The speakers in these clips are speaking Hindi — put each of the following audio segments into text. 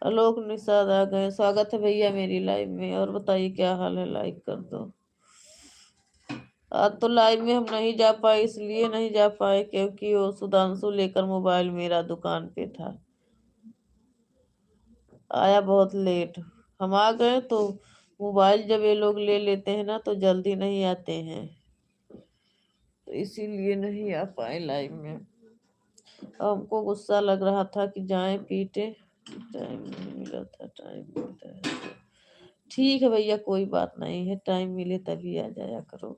आलोक निषाद आ गए। स्वागत है भैया मेरी लाइव में। और बताइए क्या हाल है, लाइक कर दो। आज तो लाइव में हम नहीं जा पाए, इसलिए नहीं जा पाए क्योंकि वो सुधांशु लेकर मोबाइल मेरा दुकान पे था, आया बहुत लेट। हम आ गए तो मोबाइल जब ये लोग ले लेते हैं ना तो जल्दी नहीं आते हैं, तो इसीलिए नहीं आ पाए लाइव में। हमको गुस्सा लग रहा था कि जाएं पीटे, टाइम नहीं मिला था। टाइम मिलता है तो ठीक है भैया, कोई बात नहीं है, टाइम मिले तभी आ जाया करो।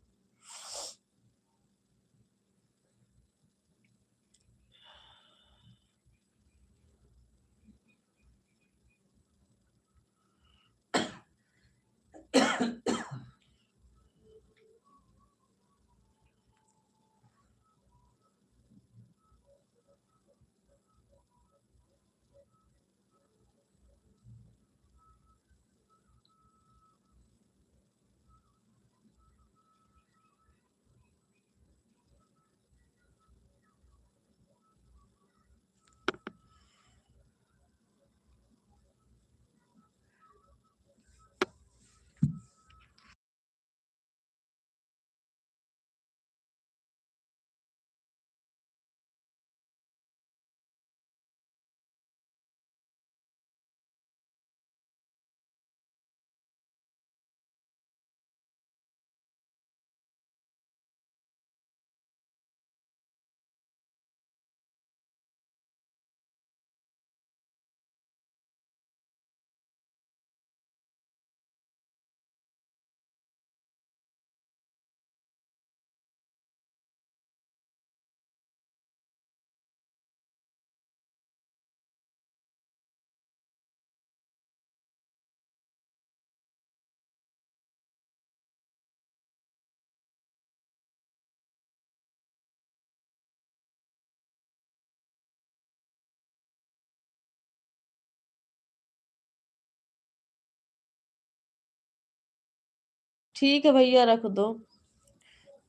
ठीक है भैया, रख दो।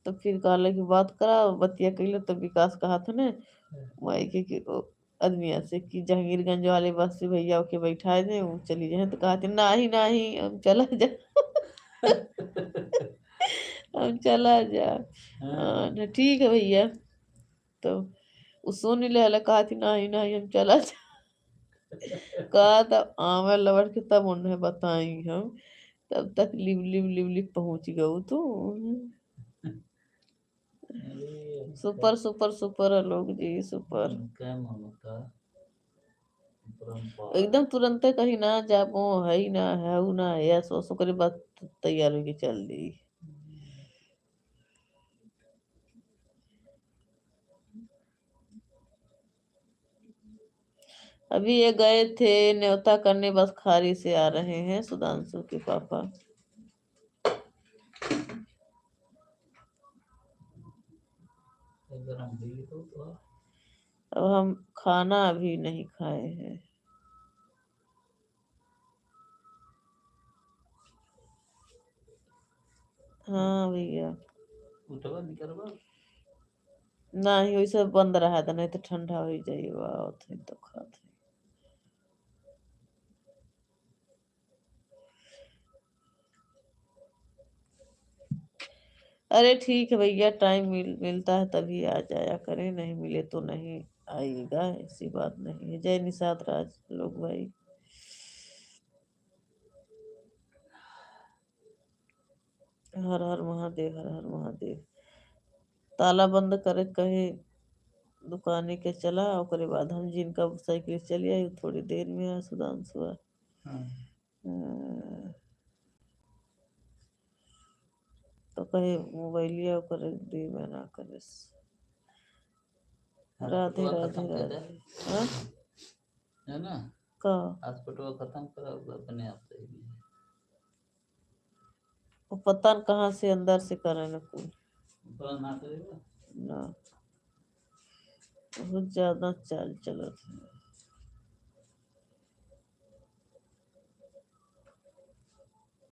तो फिर कहले की बात करा बतिया कैले, तो विकास कहा था ने मायके के आदमिया से कि जहांगीरगंज वाले बस से भैया के बैठा दे, वो चली जाए। तो कहा नहीं नहीं, हम चला जा। हम चला जा। ना ठीक है भैया। तो वो सुन ले, कहा थी नहीं नहीं हम चला जा। कहा था आवे लौट के तब उन्हें बताई हम, तब तक लिव लिव लिव लिव पहुंच गए। तो सुपर सुपर सुपर है लोग जी, सुपर एकदम तुरंत कहीं ना जाबो है ही ना है उ ना है, सो सो करे बात तैयार होके चल दी। अभी ये गए थे न्योता करने, बस खारी से आ रहे हैं सुधांशु के पापा। अब हम खाना अभी नहीं खाए हैं। हाँ भैया, नहीं वैसे बंद रहा था, नहीं तो ठंडा हो जाइए तो खाते। अरे ठीक है भैया, टाइम मिलता है तभी आ जाया करें, नहीं मिले तो नहीं आइएगा, ऐसी बात नहीं है। जय निषाद राज लोग भाई। हर हर महादेव, हर हर महादेव। ताला बंद करे कहे दुकाने के चला, ओकरे बाद हम जिनका साइकिल चली आई थोड़ी देर में आ सुधांशु। तो कहे मोबाइलिया ओकर दे में ना करे। राधे राधे राधे। हाँ है ना, का हॉस्पिटल खत्म करा अपने आप से ही। वो पता न कहाँ से अंदर से करे न कुल ना करेगा ना, बहुत ज्यादा चाल चलत है।